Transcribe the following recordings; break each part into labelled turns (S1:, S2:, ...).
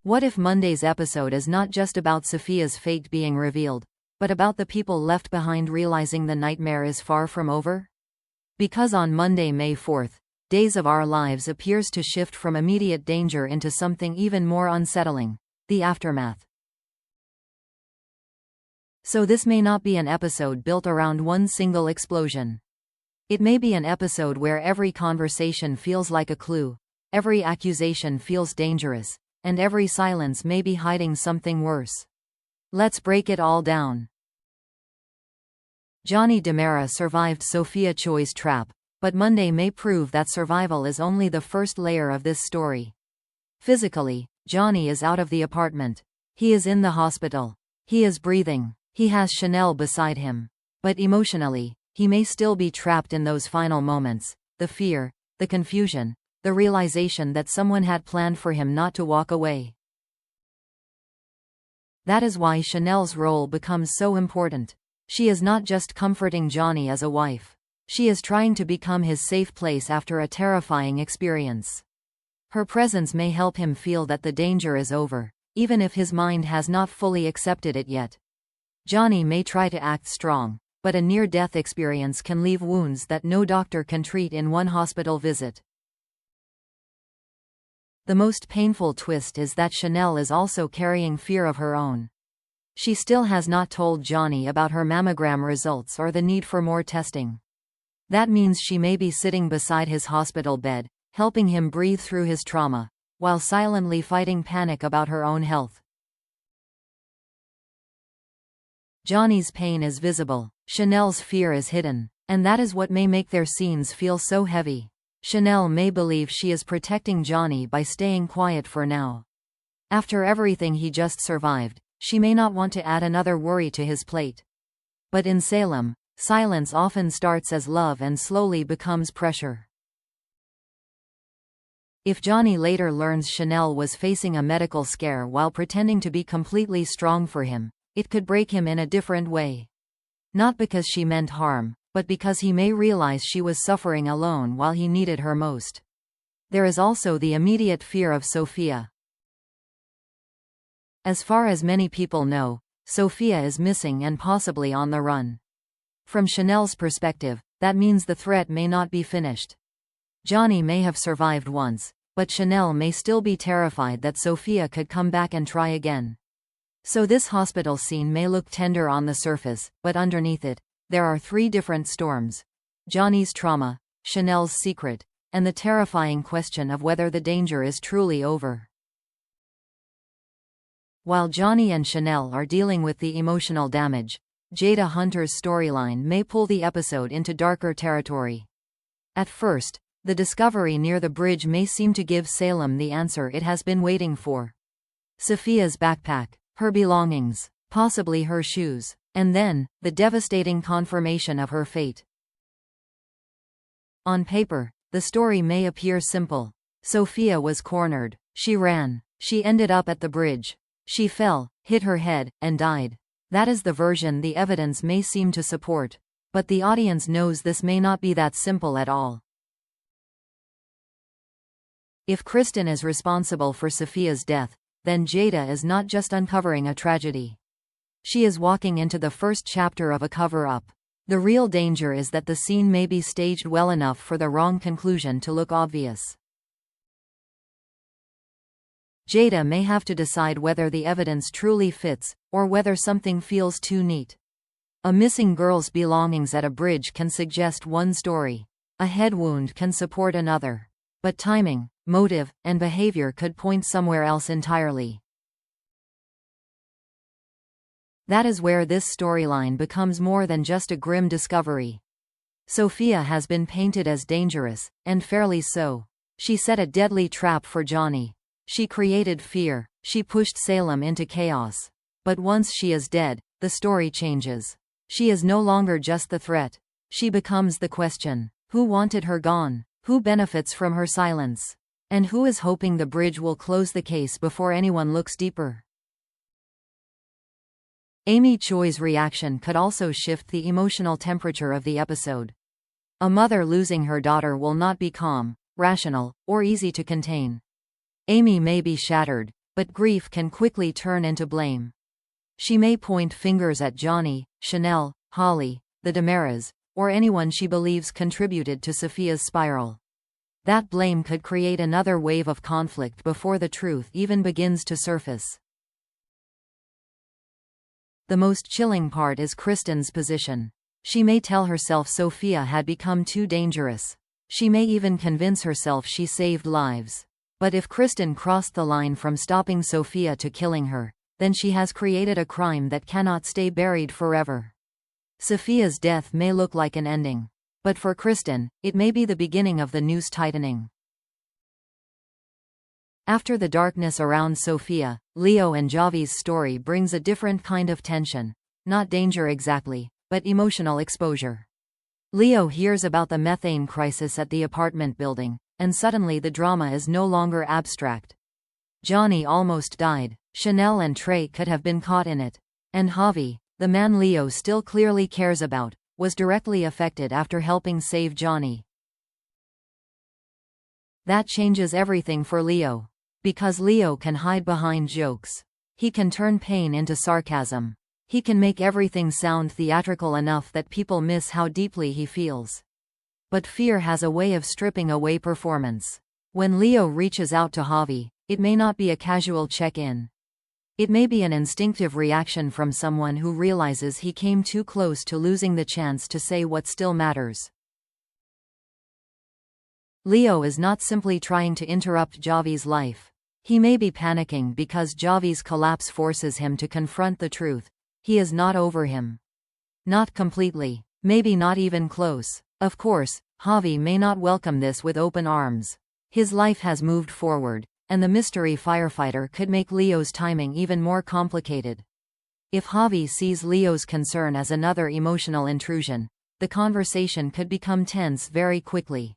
S1: What if Monday's episode is not just about Sophia's fate being revealed, but about the people left behind realizing the nightmare is far from over? Because on Monday, May 4th, Days of Our Lives appears to shift from immediate danger into something even more unsettling: the aftermath. So this may not be an episode built around one single explosion. It may be an episode where every conversation feels like a clue, every accusation feels dangerous, and every silence may be hiding something worse. Let's break it all down. Johnny DiMera survived Sophia Choi's trap, but Monday may prove that survival is only the first layer of this story. Physically, Johnny is out of the apartment. He is in the hospital. He is breathing. He has Chanel beside him. But emotionally, he may still be trapped in those final moments: the fear, the confusion, the realization that someone had planned for him not to walk away. That is why Chanel's role becomes so important. She is not just comforting Johnny as a wife. She is trying to become his safe place after a terrifying experience. Her presence may help him feel that the danger is over, even if his mind has not fully accepted it yet. Johnny may try to act strong, but a near-death experience can leave wounds that no doctor can treat in one hospital visit. The most painful twist is that Chanel is also carrying fear of her own. She still has not told Johnny about her mammogram results or the need for more testing. That means she may be sitting beside his hospital bed, helping him breathe through his trauma, while silently fighting panic about her own health. Johnny's pain is visible, Chanel's fear is hidden, and that is what may make their scenes feel so heavy. Chanel may believe she is protecting Johnny by staying quiet for now. After everything he just survived, she may not want to add another worry to his plate. But in Salem, silence often starts as love and slowly becomes pressure. If Johnny later learns Chanel was facing a medical scare while pretending to be completely strong for him, it could break him in a different way. Not because she meant harm, but because he may realize she was suffering alone while he needed her most. There is also the immediate fear of Sophia. As far as many people know, Sophia is missing and possibly on the run. From Chanel's perspective, that means the threat may not be finished. Johnny may have survived once, but Chanel may still be terrified that Sophia could come back and try again. So this hospital scene may look tender on the surface, but underneath it, there are three different storms: Johnny's trauma, Chanel's secret, and the terrifying question of whether the danger is truly over. While Johnny and Chanel are dealing with the emotional damage, Jada Hunter's storyline may pull the episode into darker territory. At first, the discovery near the bridge may seem to give Salem the answer it has been waiting for. Sophia's backpack, her belongings, possibly her shoes, and then, the devastating confirmation of her fate. On paper, the story may appear simple. Sophia was cornered. She ran. She ended up at the bridge. She fell, hit her head, and died. That is the version the evidence may seem to support. But the audience knows this may not be that simple at all. If Kristen is responsible for Sophia's death, then Jada is not just uncovering a tragedy. She is walking into the first chapter of a cover-up. The real danger is that the scene may be staged well enough for the wrong conclusion to look obvious. Jada may have to decide whether the evidence truly fits, or whether something feels too neat. A missing girl's belongings at a bridge can suggest one story. A head wound can support another. But timing, motive, and behavior could point somewhere else entirely. That is where this storyline becomes more than just a grim discovery. Sophia has been painted as dangerous, and fairly so. She set a deadly trap for Johnny. She created fear. She pushed Salem into chaos. But once she is dead, the story changes. She is no longer just the threat. She becomes the question. Who wanted her gone? Who benefits from her silence? And who is hoping the bridge will close the case before anyone looks deeper? Amy Choi's reaction could also shift the emotional temperature of the episode. A mother losing her daughter will not be calm, rational, or easy to contain. Amy may be shattered, but grief can quickly turn into blame. She may point fingers at Johnny, Chanel, Holly, the Damaras, or anyone she believes contributed to Sophia's spiral. That blame could create another wave of conflict before the truth even begins to surface. The most chilling part is Kristen's position. She may tell herself Sophia had become too dangerous. She may even convince herself she saved lives. But if Kristen crossed the line from stopping Sophia to killing her, then she has created a crime that cannot stay buried forever. Sophia's death may look like an ending. But for Kristen, it may be the beginning of the noose tightening. After the darkness around Sophia, Leo and Javi's story brings a different kind of tension. Not danger exactly, but emotional exposure. Leo hears about the methane crisis at the apartment building, and suddenly the drama is no longer abstract. Johnny almost died. Chanel and Trey could have been caught in it. And Javi, the man Leo still clearly cares about, was directly affected after helping save Johnny. That changes everything for Leo. Because Leo can hide behind jokes. He can turn pain into sarcasm. He can make everything sound theatrical enough that people miss how deeply he feels. But fear has a way of stripping away performance. When Leo reaches out to Javi, it may not be a casual check-in. It may be an instinctive reaction from someone who realizes he came too close to losing the chance to say what still matters. Leo is not simply trying to interrupt Javi's life. He may be panicking because Javi's collapse forces him to confront the truth. He is not over him. Not completely. Maybe not even close. Of course, Javi may not welcome this with open arms. His life has moved forward, and the mystery firefighter could make Leo's timing even more complicated. If Javi sees Leo's concern as another emotional intrusion, the conversation could become tense very quickly.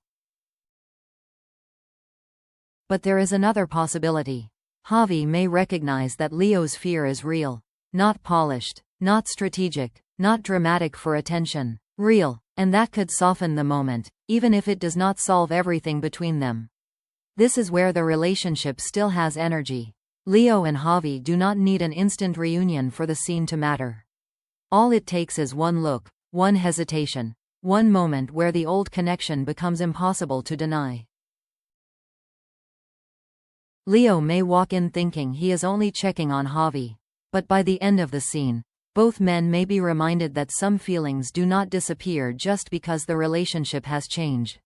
S1: But there is another possibility. Javi may recognize that Leo's fear is real. Not polished, not strategic, not dramatic for attention. Real, and that could soften the moment, even if it does not solve everything between them. This is where the relationship still has energy. Leo and Javi do not need an instant reunion for the scene to matter. All it takes is one look, one hesitation, one moment where the old connection becomes impossible to deny. Leo may walk in thinking he is only checking on Javi. But by the end of the scene, both men may be reminded that some feelings do not disappear just because the relationship has changed.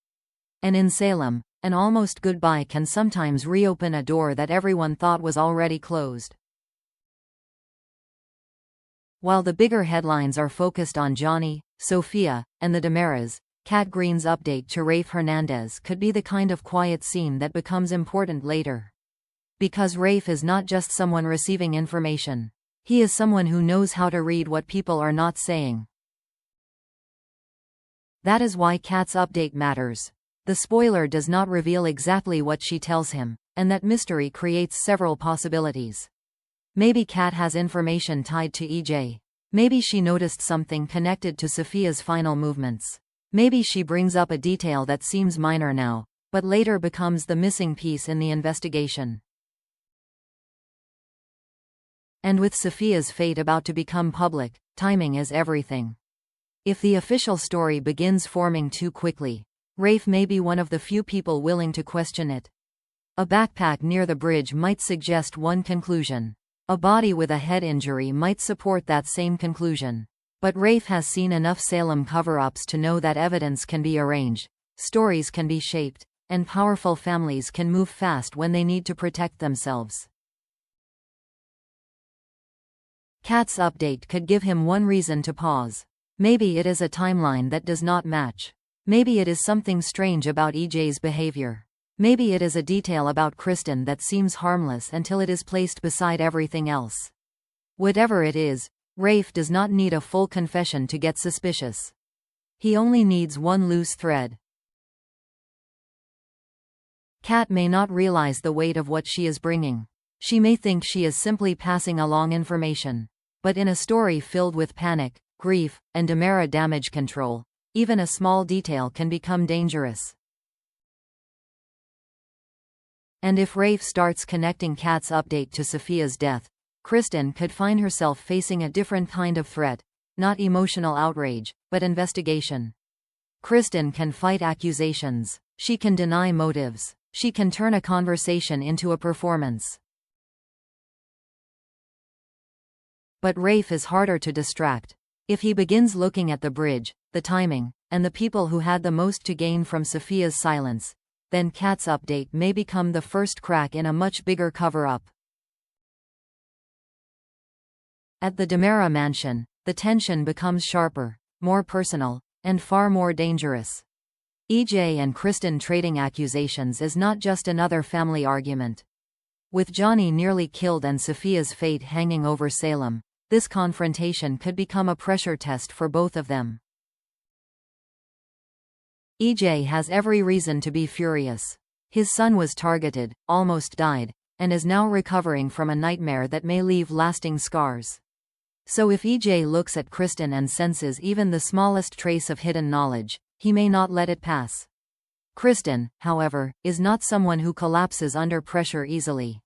S1: And in Salem, an almost goodbye can sometimes reopen a door that everyone thought was already closed. While the bigger headlines are focused on Johnny, Sophia, and the Damaras, Kat Green's update to Rafe Hernandez could be the kind of quiet scene that becomes important later. Because Rafe is not just someone receiving information. He is someone who knows how to read what people are not saying. That is why Kat's update matters. The spoiler does not reveal exactly what she tells him, and that mystery creates several possibilities. Maybe Kat has information tied to EJ. Maybe she noticed something connected to Sophia's final movements. Maybe she brings up a detail that seems minor now, but later becomes the missing piece in the investigation. And with Sophia's fate about to become public, timing is everything. If the official story begins forming too quickly, Rafe may be one of the few people willing to question it. A backpack near the bridge might suggest one conclusion. A body with a head injury might support that same conclusion. But Rafe has seen enough Salem cover-ups to know that evidence can be arranged, stories can be shaped, and powerful families can move fast when they need to protect themselves. Kat's update could give him one reason to pause. Maybe it is a timeline that does not match. Maybe it is something strange about EJ's behavior. Maybe it is a detail about Kristen that seems harmless until it is placed beside everything else. Whatever it is, Rafe does not need a full confession to get suspicious. He only needs one loose thread. Kat may not realize the weight of what she is bringing. She may think she is simply passing along information. But in a story filled with panic, grief, and Damara damage control, Even a small detail can become dangerous. And if Rafe starts connecting Kat's update to Sophia's death, Kristen could find herself facing a different kind of threat, not emotional outrage, but investigation. Kristen can fight accusations. She can deny motives. She can turn a conversation into a performance. But Rafe is harder to distract. If he begins looking at the bridge, the timing, and the people who had the most to gain from Sophia's silence, then Kat's update may become the first crack in a much bigger cover-up. At the DeMera mansion, the tension becomes sharper, more personal, and far more dangerous. EJ and Kristen trading accusations is not just another family argument. With Johnny nearly killed and Sophia's fate hanging over Salem, this confrontation could become a pressure test for both of them. EJ has every reason to be furious. His son was targeted, almost died, and is now recovering from a nightmare that may leave lasting scars. So if EJ looks at Kristen and senses even the smallest trace of hidden knowledge, he may not let it pass. Kristen, however, is not someone who collapses under pressure easily.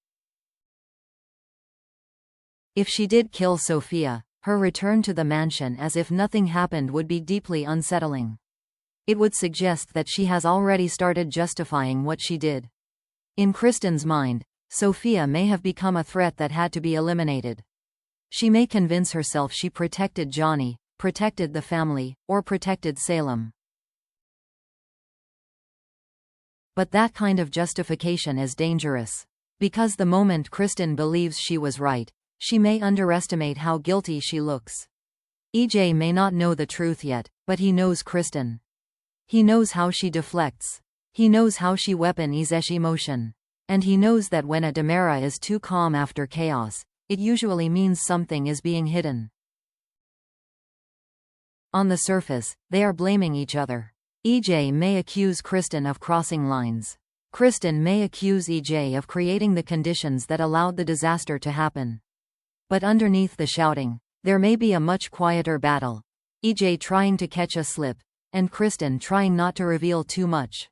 S1: If she did kill Sophia, her return to the mansion as if nothing happened would be deeply unsettling. It would suggest that she has already started justifying what she did. In Kristen's mind, Sophia may have become a threat that had to be eliminated. She may convince herself she protected Johnny, protected the family, or protected Salem. But that kind of justification is dangerous. Because the moment Kristen believes she was right, she may underestimate how guilty she looks. EJ may not know the truth yet, but he knows Kristen. He knows how she deflects. He knows how she weaponizes emotion. And he knows that when a DeMera is too calm after chaos, it usually means something is being hidden. On the surface, they are blaming each other. EJ may accuse Kristen of crossing lines. Kristen may accuse EJ of creating the conditions that allowed the disaster to happen. But underneath the shouting, there may be a much quieter battle. EJ trying to catch a slip, and Kristen trying not to reveal too much.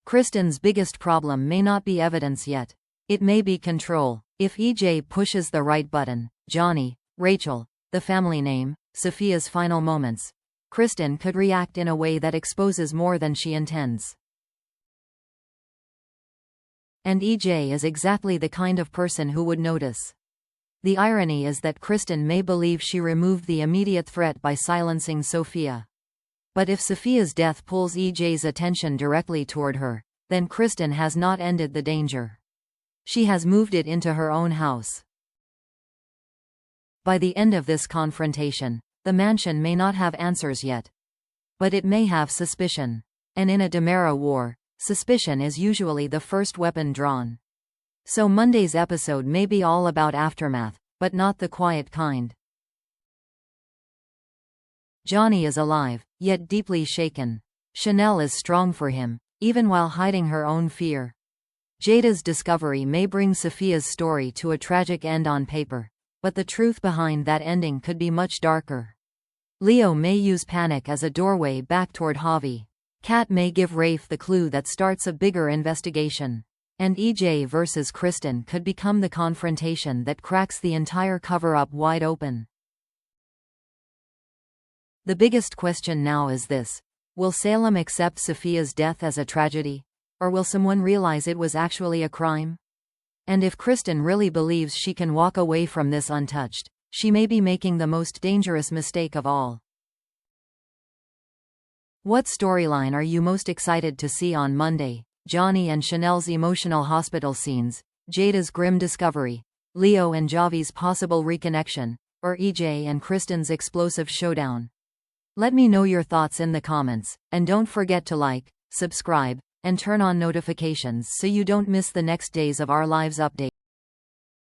S1: Kristen's biggest problem may not be evidence yet. It may be control. If EJ pushes the right button, Johnny, Rachel, the family name, Sophia's final moments, Kristen could react in a way that exposes more than she intends. And EJ is exactly the kind of person who would notice. The irony is that Kristen may believe she removed the immediate threat by silencing Sophia. But if Sophia's death pulls EJ's attention directly toward her, then Kristen has not ended the danger. She has moved it into her own house. By the end of this confrontation, the mansion may not have answers yet. But it may have suspicion. And in a DeMera war, suspicion is usually the first weapon drawn. So Monday's episode may be all about aftermath, but not the quiet kind. Johnny is alive, yet deeply shaken. Chanel is strong for him, even while hiding her own fear. Jada's discovery may bring Sophia's story to a tragic end on paper, but the truth behind that ending could be much darker. Leo may use panic as a doorway back toward Javi. Kat may give Rafe the clue that starts a bigger investigation. And EJ versus Kristen could become the confrontation that cracks the entire cover-up wide open. The biggest question now is this: will Salem accept Sophia's death as a tragedy? Or will someone realize it was actually a crime? And if Kristen really believes she can walk away from this untouched, she may be making the most dangerous mistake of all. What storyline are you most excited to see on Monday? Johnny and Chanel's emotional hospital scenes, Jada's grim discovery, Leo and Javi's possible reconnection, or EJ and Kristen's explosive showdown? Let me know your thoughts in the comments, and don't forget to like, subscribe, and turn on notifications so you don't miss the next days of our lives update.